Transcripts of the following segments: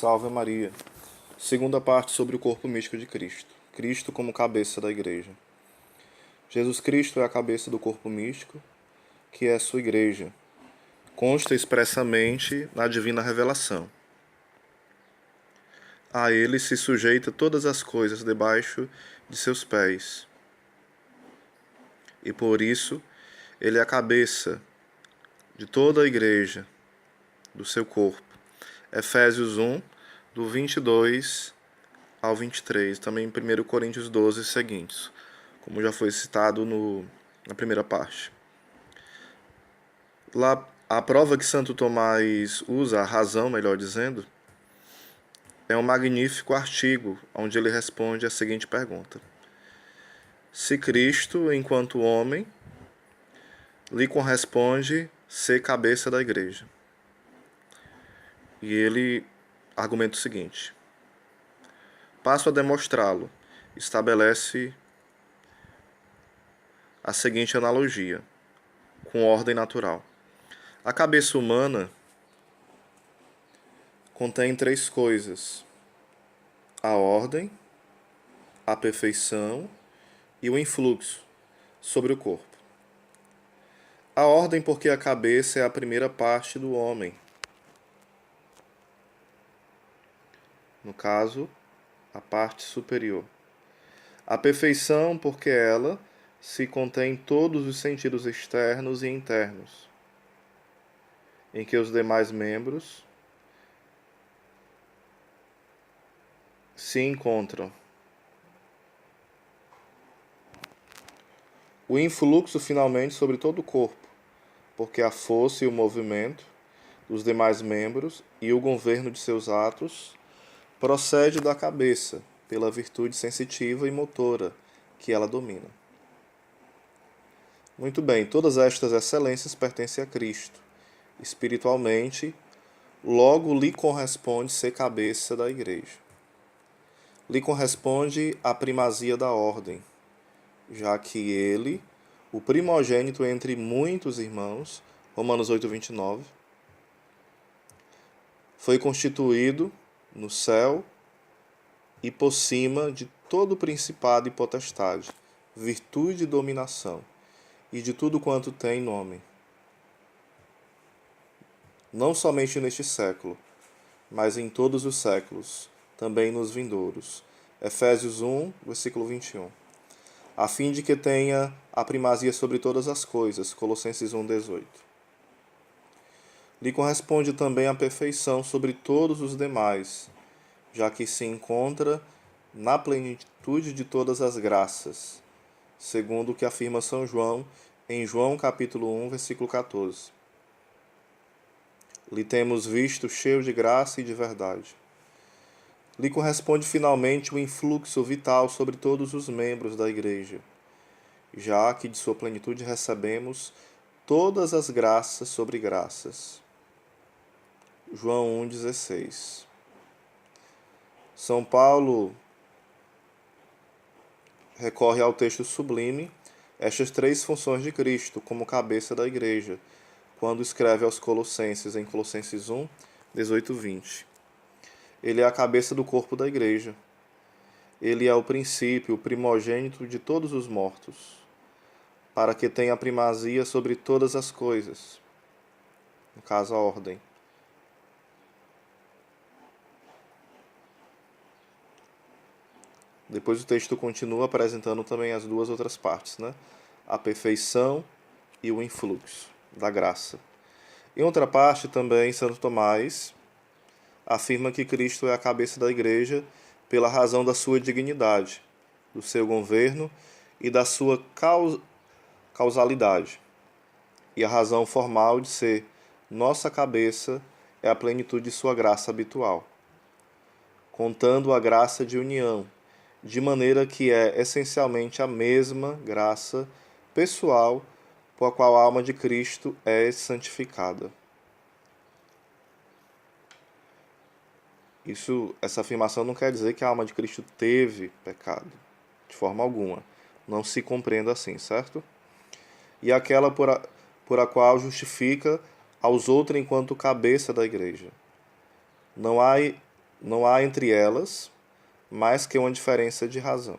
Salve Maria. Segunda parte sobre o corpo místico de Cristo. Cristo como cabeça da igreja. Jesus Cristo é a cabeça do corpo místico, que é a sua igreja. Consta expressamente na divina revelação. A ele se sujeita todas as coisas debaixo de seus pés. E por isso, ele é a cabeça de toda a igreja, do seu corpo. Efésios 1, do 22 ao 23, também em 1 Coríntios 12 e seguintes, como já foi citado na primeira parte. Lá, a prova que Santo Tomás usa, a razão, melhor dizendo, é um magnífico artigo onde ele responde a seguinte pergunta: se Cristo, enquanto homem, lhe corresponde ser cabeça da igreja. E ele argumenta o seguinte: passo a demonstrá-lo. Estabelece a seguinte analogia com ordem natural. A cabeça humana contém três coisas: a ordem, a perfeição e o influxo sobre o corpo. A ordem porque a cabeça é a primeira parte do homem. No caso, a parte superior. A perfeição porque ela se contém todos os sentidos externos e internos, em que os demais membros se encontram. O influxo, finalmente, sobre todo o corpo, porque a força e o movimento dos demais membros e o governo de seus atos procede da cabeça, pela virtude sensitiva e motora que ela domina. Muito bem, todas estas excelências pertencem a Cristo. Espiritualmente, logo lhe corresponde ser cabeça da igreja. Lhe corresponde a primazia da ordem, já que ele, o primogênito entre muitos irmãos, Romanos 8:29, foi constituído no céu e por cima de todo principado e potestade, virtude e dominação, e de tudo quanto tem nome. Não somente neste século, mas em todos os séculos, também nos vindouros. Efésios 1, versículo 21. A fim de que tenha a primazia sobre todas as coisas. Colossenses 1, 18. Lhe corresponde também a perfeição sobre todos os demais, já que se encontra na plenitude de todas as graças, segundo o que afirma São João em João capítulo 1, versículo 14. Lhe temos visto cheio de graça e de verdade. Lhe corresponde finalmente o influxo vital sobre todos os membros da Igreja, já que de sua plenitude recebemos todas as graças sobre graças. João 1,16. São Paulo recorre ao texto sublime estas três funções de Cristo como cabeça da Igreja, quando escreve aos Colossenses, em Colossenses 1, 18, 20. Ele é a cabeça do corpo da igreja. Ele é o princípio, o primogênito de todos os mortos, para que tenha primazia sobre todas as coisas. No caso, a ordem. Depois o texto continua apresentando também as duas outras partes, né? A perfeição e o influxo da graça. Em outra parte também, Santo Tomás afirma que Cristo é a cabeça da igreja pela razão da sua dignidade, do seu governo e da sua causalidade. E a razão formal de ser nossa cabeça é a plenitude de sua graça habitual, contando a graça de união, de maneira que é essencialmente a mesma graça pessoal por a qual a alma de Cristo é santificada. Essa afirmação não quer dizer que a alma de Cristo teve pecado, de forma alguma. Não se compreende assim, certo? E aquela por a qual justifica aos outros enquanto cabeça da igreja. Não há Não há entre elas mais que uma diferença de razão.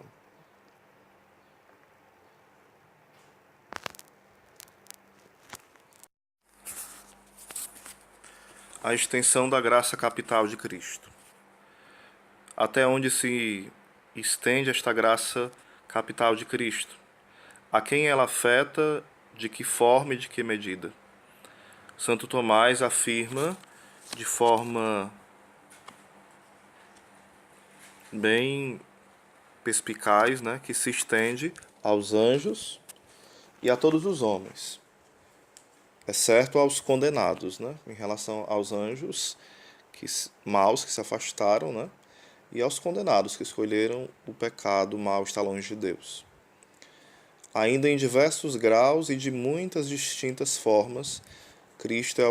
A extensão da graça capital de Cristo. Até onde se estende esta graça capital de Cristo? A quem ela afeta, de que forma e de que medida? Santo Tomás afirma de forma bem perspicaz, né, que se estende aos anjos e a todos os homens, exceto aos condenados, né, em relação aos anjos maus que se afastaram, né, e aos condenados que escolheram o pecado, o mal está longe de Deus. Ainda em diversos graus e de muitas distintas formas, Cristo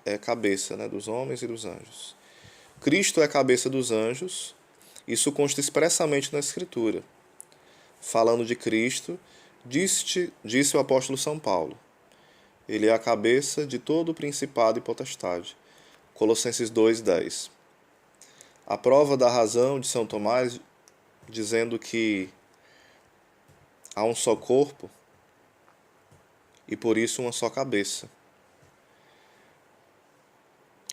é cabeça, né, dos homens e dos anjos. Cristo é cabeça dos anjos, isso consta expressamente na Escritura. Falando de Cristo, disse o apóstolo São Paulo: Ele é a cabeça de todo o principado e potestade. Colossenses 2:10. A prova da razão de São Tomás, dizendo que há um só corpo e por isso uma só cabeça.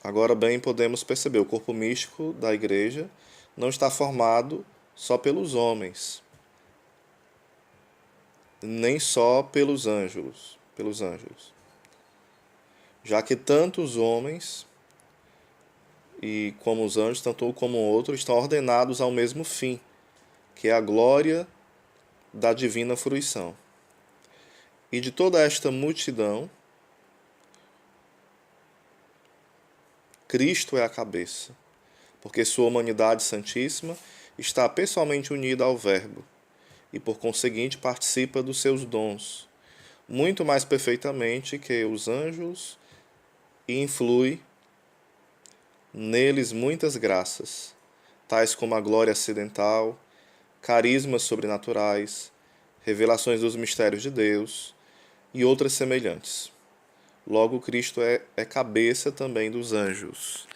Agora bem, podemos perceber, o corpo místico da igreja não está formado só pelos homens, nem só pelos anjos, já que tanto os homens e como os anjos, tanto um como o outro, estão ordenados ao mesmo fim, que é a glória da divina fruição. E de toda esta multidão, Cristo é a cabeça, porque sua humanidade santíssima está pessoalmente unida ao Verbo e, por conseguinte, participa dos seus dons, muito mais perfeitamente que os anjos, e influi neles muitas graças, tais como a glória acidental, carismas sobrenaturais, revelações dos mistérios de Deus e outras semelhantes. Logo, Cristo é cabeça também dos anjos.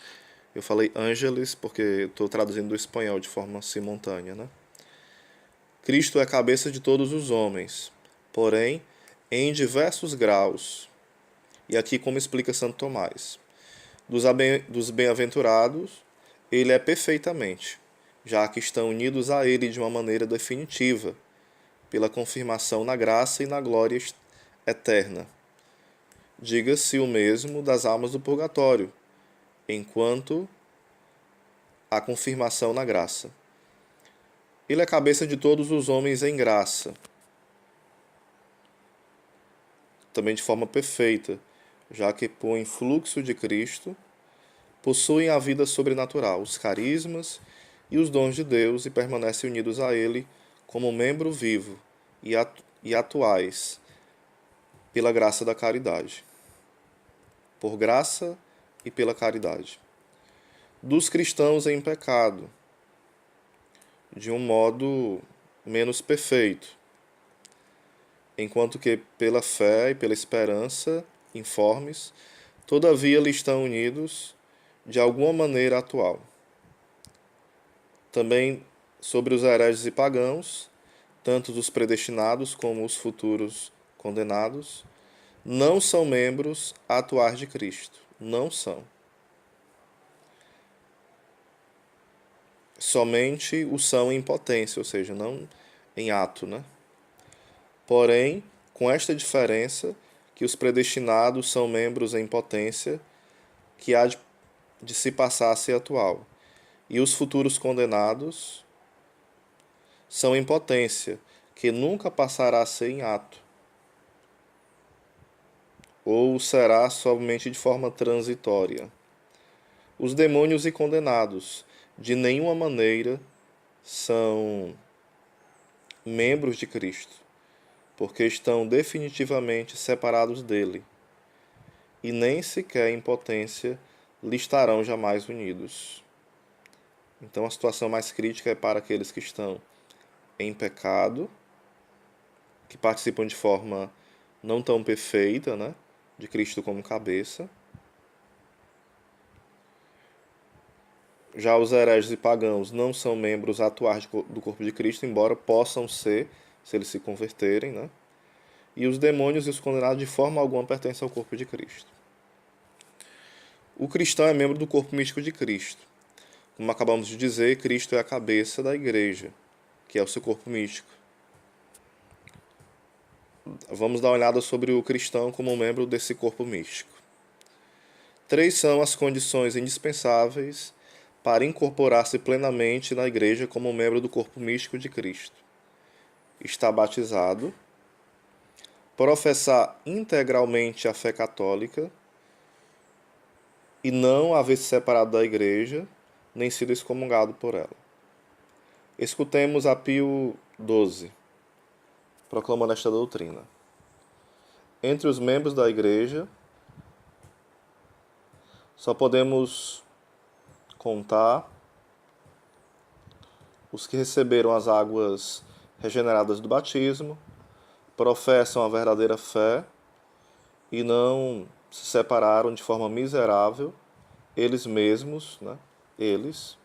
Eu falei ângeles porque estou traduzindo do espanhol de forma simultânea, né? Cristo é cabeça de todos os homens, porém, em diversos graus. E aqui como explica Santo Tomás. Dos bem-aventurados, ele é perfeitamente, já que estão unidos a ele de uma maneira definitiva, pela confirmação na graça e na glória eterna. Diga-se o mesmo das almas do purgatório, enquanto a confirmação na graça. Ele é a cabeça de todos os homens em graça, também de forma perfeita, já que por influxo de Cristo possuem a vida sobrenatural, os carismas e os dons de Deus e permanecem unidos a Ele como membro vivo e atuais pela graça da caridade. Por graça e pela caridade. Dos cristãos em pecado, de um modo menos perfeito, enquanto que pela fé e pela esperança informes, todavia lhe estão unidos de alguma maneira atual. Também sobre os hereges e pagãos, tanto os predestinados como os futuros condenados, não são membros atuais de Cristo. Não são. Somente o são em potência, ou seja, não em ato, né? Porém, com esta diferença, que os predestinados são membros em potência, que há de se passar a ser atual. E os futuros condenados são em potência, que nunca passará a ser em ato. Ou será somente de forma transitória. Os demônios e condenados, de nenhuma maneira, são membros de Cristo, porque estão definitivamente separados dele, e nem sequer em potência lhe estarão jamais unidos. Então a situação mais crítica é para aqueles que estão em pecado, que participam de forma não tão perfeita, né, de Cristo como cabeça, Já os hereges e pagãos não são membros atuais do corpo de Cristo, embora possam ser, se eles se converterem, né? E os demônios e os condenados de forma alguma pertencem ao corpo de Cristo. O cristão é membro do corpo místico de Cristo. Como acabamos de dizer, Cristo é a cabeça da igreja, que é o seu corpo místico. Vamos dar uma olhada sobre o cristão como membro desse corpo místico. 3 são as condições indispensáveis para incorporar-se plenamente na igreja como membro do corpo místico de Cristo: estar batizado, professar integralmente a fé católica e não haver se separado da igreja, nem sido excomungado por ela. Escutemos a Pio XII, proclamando esta doutrina. Entre os membros da igreja, só podemos contar os que receberam as águas regeneradas do batismo, professam a verdadeira fé e não se separaram de forma miserável, eles mesmos, né? Eles,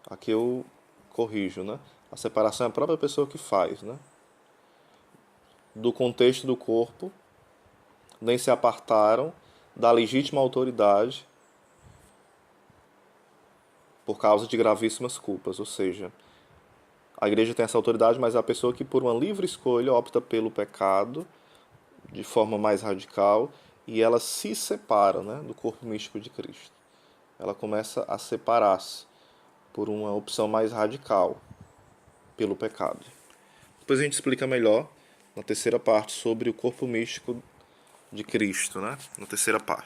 aqui eu corrijo, né? A separação é a própria pessoa que faz, né? Do contexto do corpo, nem se apartaram da legítima autoridade por causa de gravíssimas culpas, ou seja, a igreja tem essa autoridade, mas é a pessoa que por uma livre escolha opta pelo pecado de forma mais radical e ela se separa, né, do corpo místico de Cristo. Ela começa a separar-se por uma opção mais radical pelo pecado. Depois a gente explica melhor na terceira parte sobre o corpo místico de Cristo, né? Na terceira parte.